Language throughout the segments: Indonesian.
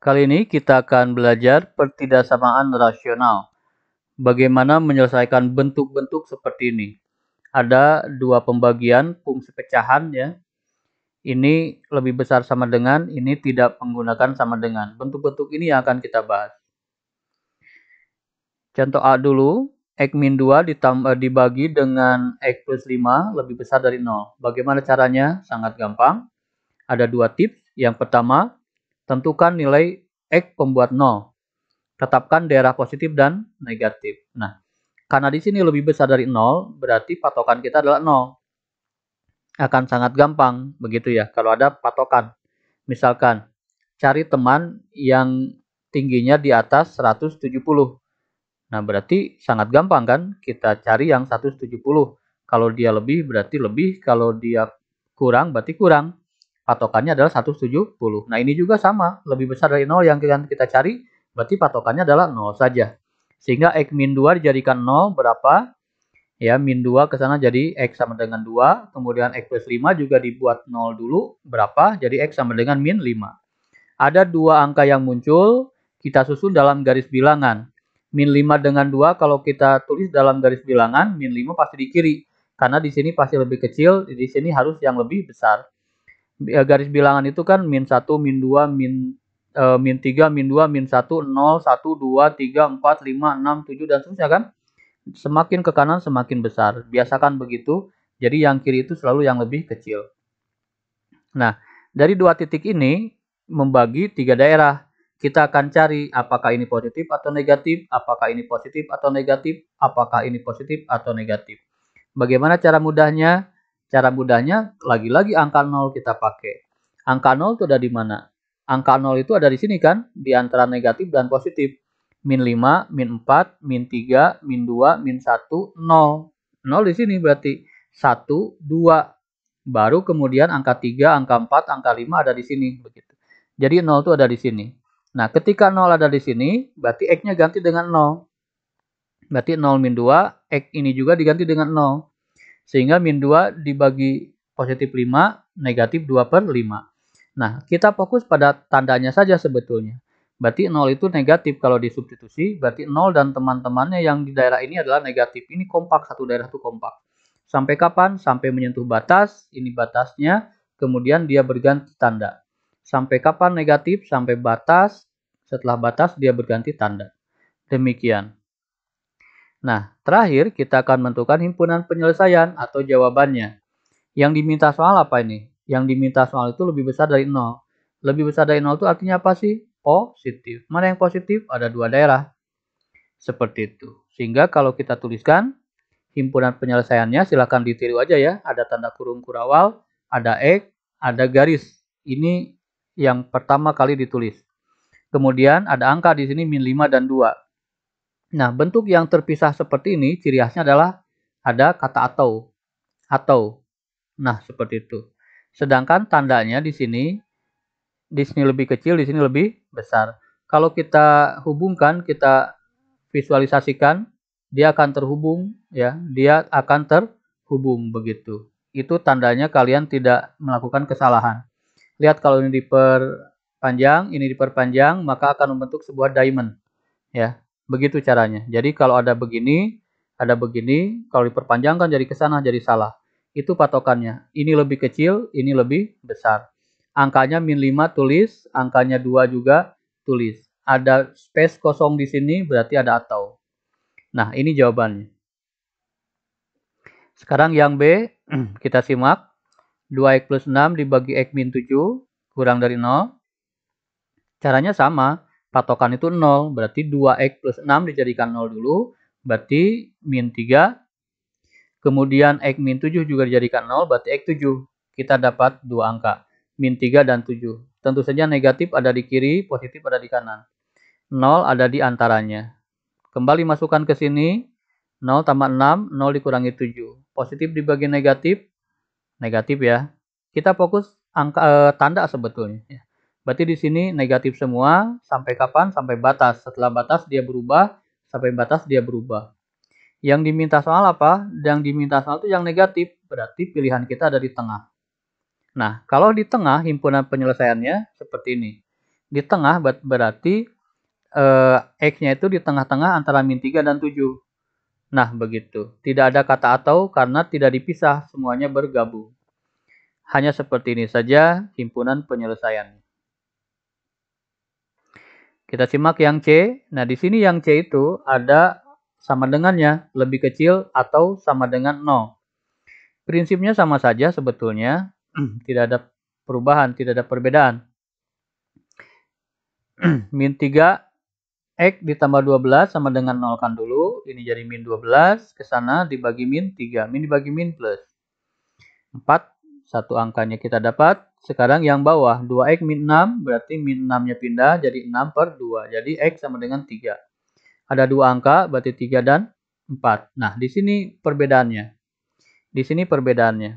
Kali ini kita akan belajar pertidaksamaan rasional. Bagaimana menyelesaikan bentuk-bentuk seperti ini. Ada dua pembagian fungsi pecahan ya. Ini lebih besar sama dengan, ini tidak menggunakan sama dengan. Bentuk-bentuk ini yang akan kita bahas. Contoh A dulu, X min 2 dibagi dengan X plus 5 lebih besar dari 0. Bagaimana caranya? Sangat gampang. Ada dua tips. Yang pertama, tentukan nilai X pembuat 0. Tetapkan daerah positif dan negatif. Nah, karena di sini lebih besar dari 0, berarti patokan kita adalah 0. Akan sangat gampang, begitu ya, kalau ada patokan. Misalkan, cari teman yang tingginya di atas 170. Nah, berarti sangat gampang kan? Kita cari yang 170. Kalau dia lebih, berarti lebih. Kalau dia kurang, berarti kurang. Patokannya adalah 170. Nah, ini juga sama. Lebih besar dari 0 yang kita cari, berarti patokannya adalah 0 saja. Sehingga X min 2 dijadikan 0 berapa? Ya, min 2 ke sana jadi X sama dengan 2. Kemudian X plus 5 juga dibuat 0 dulu. Berapa? Jadi X sama dengan min 5. Ada dua angka yang muncul, kita susun dalam garis bilangan. Min 5 dengan 2 kalau kita tulis dalam garis bilangan, min 5 pasti di kiri. Karena di sini pasti lebih kecil, di sini harus yang lebih besar. Garis bilangan itu kan min 1, min 2, min 3, min 2, min 1, 0, 1, 2, 3, 4, 5, 6, 7, dan seterusnya kan. Semakin ke kanan semakin besar. Biasakan begitu, jadi yang kiri itu selalu yang lebih kecil. Nah, dari dua titik ini, membagi tiga daerah. Kita akan cari apakah ini positif atau negatif, apakah ini positif atau negatif, apakah ini positif atau negatif. Bagaimana cara mudahnya? Cara mudahnya lagi-lagi angka 0 kita pakai. Angka 0 itu ada di mana? Angka 0 itu ada di sini kan? Di antara negatif dan positif. Min 5, min 4, min 3, min 2, min 1, 0. 0 di sini berarti 1, 2. Baru kemudian angka 3, angka 4, angka 5 ada di sini. Begitu. Jadi 0 itu ada di sini. Nah, ketika 0 ada di sini, berarti X-nya ganti dengan 0. Berarti 0 min 2, X ini juga diganti dengan 0. Sehingga min 2 dibagi positif 5, negatif 2 per 5. Nah, kita fokus pada tandanya saja sebetulnya. Berarti 0 itu negatif kalau disubstitusi, berarti 0 dan teman-temannya yang di daerah ini adalah negatif. Ini kompak, satu daerah itu kompak. Sampai kapan? Sampai menyentuh batas, ini batasnya, kemudian dia berganti tanda. Sampai kapan negatif? Sampai batas, setelah batas dia berganti tanda. Demikian. Nah, terakhir kita akan menentukan himpunan penyelesaian atau jawabannya. Yang diminta soal apa ini? Yang diminta soal itu lebih besar dari 0. Lebih besar dari 0 itu artinya apa sih? Positif. Mana yang positif? Ada dua daerah. Seperti itu. Sehingga kalau kita tuliskan, himpunan penyelesaiannya silakan ditiru aja ya. Ada tanda kurung kurawal, ada X, ada garis. Ini yang pertama kali ditulis. Kemudian ada angka di sini min 5 dan 2. Nah, bentuk yang terpisah seperti ini ciri khasnya adalah ada kata atau. Atau. Nah, seperti itu. Sedangkan tandanya di sini lebih kecil, di sini lebih besar. Kalau kita hubungkan, kita visualisasikan, dia akan terhubung ya, dia akan terhubung begitu. Itu tandanya kalian tidak melakukan kesalahan. Lihat kalau ini diperpanjang, ini diperpanjang, maka akan membentuk sebuah diamond ya. Begitu caranya. Jadi kalau ada begini, kalau diperpanjangkan jadi ke sana jadi salah. Itu patokannya. Ini lebih kecil, ini lebih besar. Angkanya min 5 tulis, angkanya 2 juga tulis. Ada space kosong di sini berarti ada atau. Nah, ini jawabannya. Sekarang yang B, kita simak. 2x plus 6 dibagi x min 7 kurang dari 0. Caranya sama. Patokan itu 0. Berarti 2x plus 6 dijadikan 0 dulu. Berarti min 3. Kemudian x min 7 juga dijadikan 0. Berarti x 7. Kita dapat dua angka. Min 3 dan 7. Tentu saja negatif ada di kiri, positif ada di kanan. 0 ada di antaranya. Kembali masukkan ke sini. 0 tambah 6, 0 dikurangi 7. Positif dibagi negatif. Negatif ya. Kita fokus angka tanda sebetulnya. Berarti di sini negatif semua. Sampai kapan? Sampai batas. Setelah batas dia berubah. Sampai batas dia berubah. Yang diminta soal apa? Yang diminta soal itu yang negatif. Berarti pilihan kita ada di tengah. Nah, kalau di tengah himpunan penyelesaiannya seperti ini. Di tengah berarti X-nya itu di tengah-tengah antara min 3 dan 7. Nah, begitu. Tidak ada kata atau karena tidak dipisah, semuanya bergabung. Hanya seperti ini saja himpunan penyelesaian. Kita simak yang C. Nah, di sini yang C itu ada sama dengannya, lebih kecil atau sama dengan 0. Prinsipnya sama saja sebetulnya, tidak ada perubahan, tidak ada perbedaan. Min 3 X ditambah 12 sama dengan 0 kan dulu. Ini jadi min 12. Ke sana dibagi min 3. Min dibagi min plus. 4. Satu angkanya kita dapat. Sekarang yang bawah. 2X min 6. Berarti min 6-nya pindah jadi 6 per 2. Jadi X sama dengan 3. Ada dua angka. Berarti 3 dan 4. Nah, di sini perbedaannya. Di sini perbedaannya.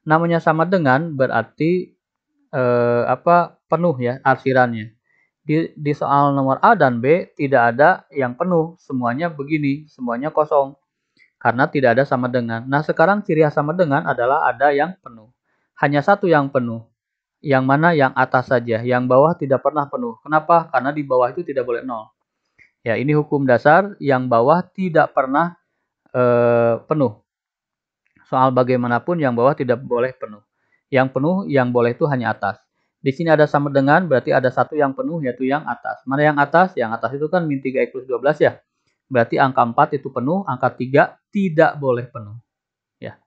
Namanya sama dengan berarti penuh ya arsirannya. Di soal nomor A dan B tidak ada yang penuh, semuanya begini, semuanya kosong. Karena tidak ada sama dengan. Nah, sekarang ciri khas sama dengan adalah ada yang penuh. Hanya satu yang penuh. Yang mana? Yang atas saja. Yang bawah tidak pernah penuh. Kenapa? Karena di bawah itu tidak boleh 0. Ya, ini hukum dasar, yang bawah tidak pernah penuh. Soal bagaimanapun yang bawah tidak boleh penuh. Yang penuh, yang boleh itu hanya atas. Di sini ada sama dengan, berarti ada satu yang penuh, yaitu yang atas. Mana yang atas? Yang atas itu kan min 3X plus 12 ya. Berarti angka 4 itu penuh, angka 3 tidak boleh penuh. Ya.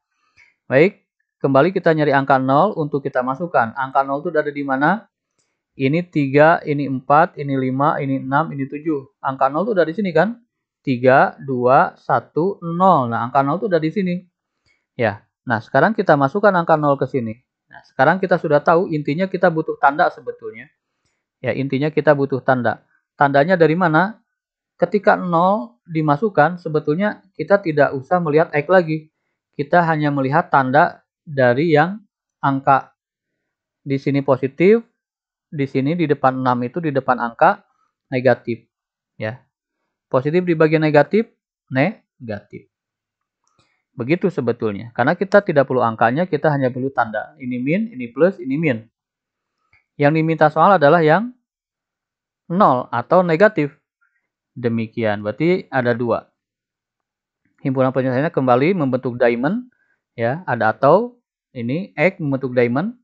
Baik, kembali kita nyari angka 0 untuk kita masukkan. Angka 0 itu ada di mana? Ini 3, ini 4, ini 5, ini 6, ini 7. Angka 0 itu ada di sini kan? 3, 2, 1, 0. Nah, angka 0 itu ada di sini. Ya. Nah, sekarang kita masukkan angka 0 ke sini. Nah, sekarang kita sudah tahu intinya kita butuh tanda sebetulnya. Ya, intinya kita butuh tanda. Tandanya dari mana? Ketika 0 dimasukkan, sebetulnya kita tidak usah melihat X lagi. Kita hanya melihat tanda dari yang angka. Di sini positif, di sini di depan 6 itu di depan angka negatif. Ya. Positif di bagian negatif, negatif. Begitu sebetulnya. Karena kita tidak perlu angkanya, kita hanya perlu tanda. Ini min, ini plus, ini min. Yang diminta soal adalah yang 0 atau negatif. Demikian. Berarti ada dua. Himpunan penyelesaiannya kembali membentuk diamond. Ya, ada atau. Ini X membentuk diamond.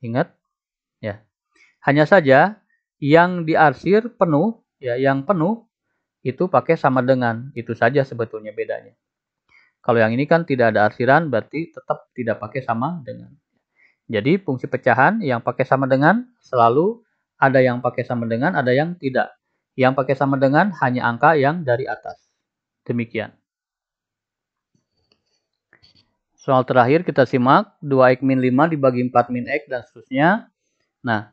Ingat. Ya. Hanya saja yang diarsir penuh. Ya, yang penuh itu pakai sama dengan. Itu saja sebetulnya bedanya. Kalau yang ini kan tidak ada arsiran, berarti tetap tidak pakai sama dengan. Jadi fungsi pecahan yang pakai sama dengan selalu ada yang pakai sama dengan, ada yang tidak. Yang pakai sama dengan hanya angka yang dari atas. Demikian. Soal terakhir kita simak. 2X min 5 dibagi 4 min X dan seterusnya. Nah,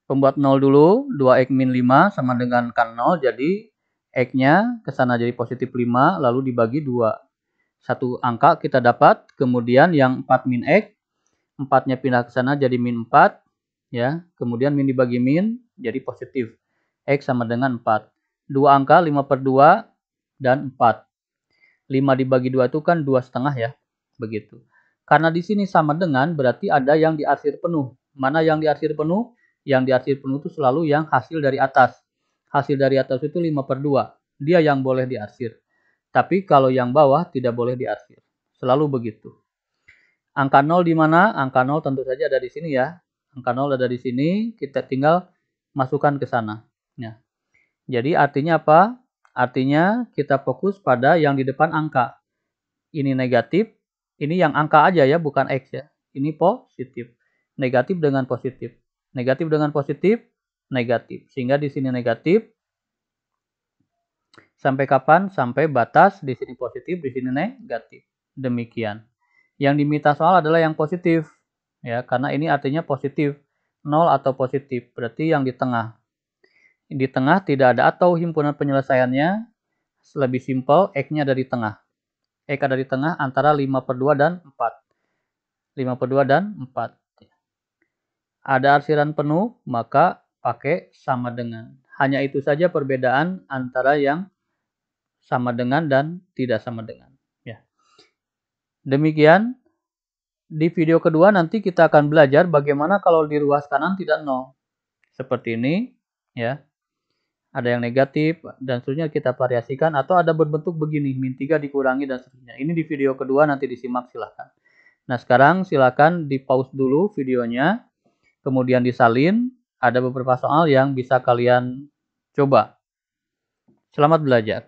pembuat 0 dulu. 2X min 5 sama dengan kan 0. Jadi X-nya ke sana jadi positif 5 lalu dibagi 2. Satu angka kita dapat, kemudian yang 4 min X, 4-nya pindah ke sana jadi min 4, ya. Kemudian min dibagi min jadi positif. X sama dengan 4. Dua angka 5 per 2 dan 4. 5 dibagi 2 itu kan 2,5 ya. Begitu. Karena di sini sama dengan berarti ada yang diarsir penuh. Mana yang diarsir penuh? Yang diarsir penuh itu selalu yang hasil dari atas. Hasil dari atas itu 5 per 2. Dia yang boleh diarsir. Tapi kalau yang bawah tidak boleh diarsir. Selalu begitu. Angka 0 di mana? Angka 0 tentu saja ada di sini ya. Angka 0 ada di sini. Kita tinggal masukkan ke sana. Ya. Jadi artinya apa? Artinya kita fokus pada yang di depan angka. Ini negatif. Ini yang angka aja ya, bukan X ya. Ini positif. Negatif dengan positif. Negatif dengan positif. Negatif. Sehingga di sini negatif. Sampai kapan? Sampai batas, di sini positif, di sini negatif. Demikian. Yang diminta soal adalah yang positif. Ya, karena ini artinya positif. 0 atau positif. Berarti yang di tengah. Di tengah tidak ada atau himpunan penyelesaiannya. Lebih simpel, X-nya ada di tengah. X ada di tengah antara 5 per 2 dan 4. 5 per 2 dan 4. Ada arsiran penuh, maka pakai sama dengan. Hanya itu saja perbedaan antara yang sama dengan dan tidak sama dengan. Ya. Demikian, di video kedua nanti kita akan belajar bagaimana kalau di ruas kanan tidak 0. seperti ini, ya. Ada yang negatif dan seterusnya kita variasikan, atau ada berbentuk begini, -3 dikurangi dan seterusnya. Ini di video kedua, nanti disimak silahkan. Nah, sekarang silakan di-pause dulu videonya, kemudian disalin. Ada beberapa soal yang bisa kalian coba. Selamat belajar.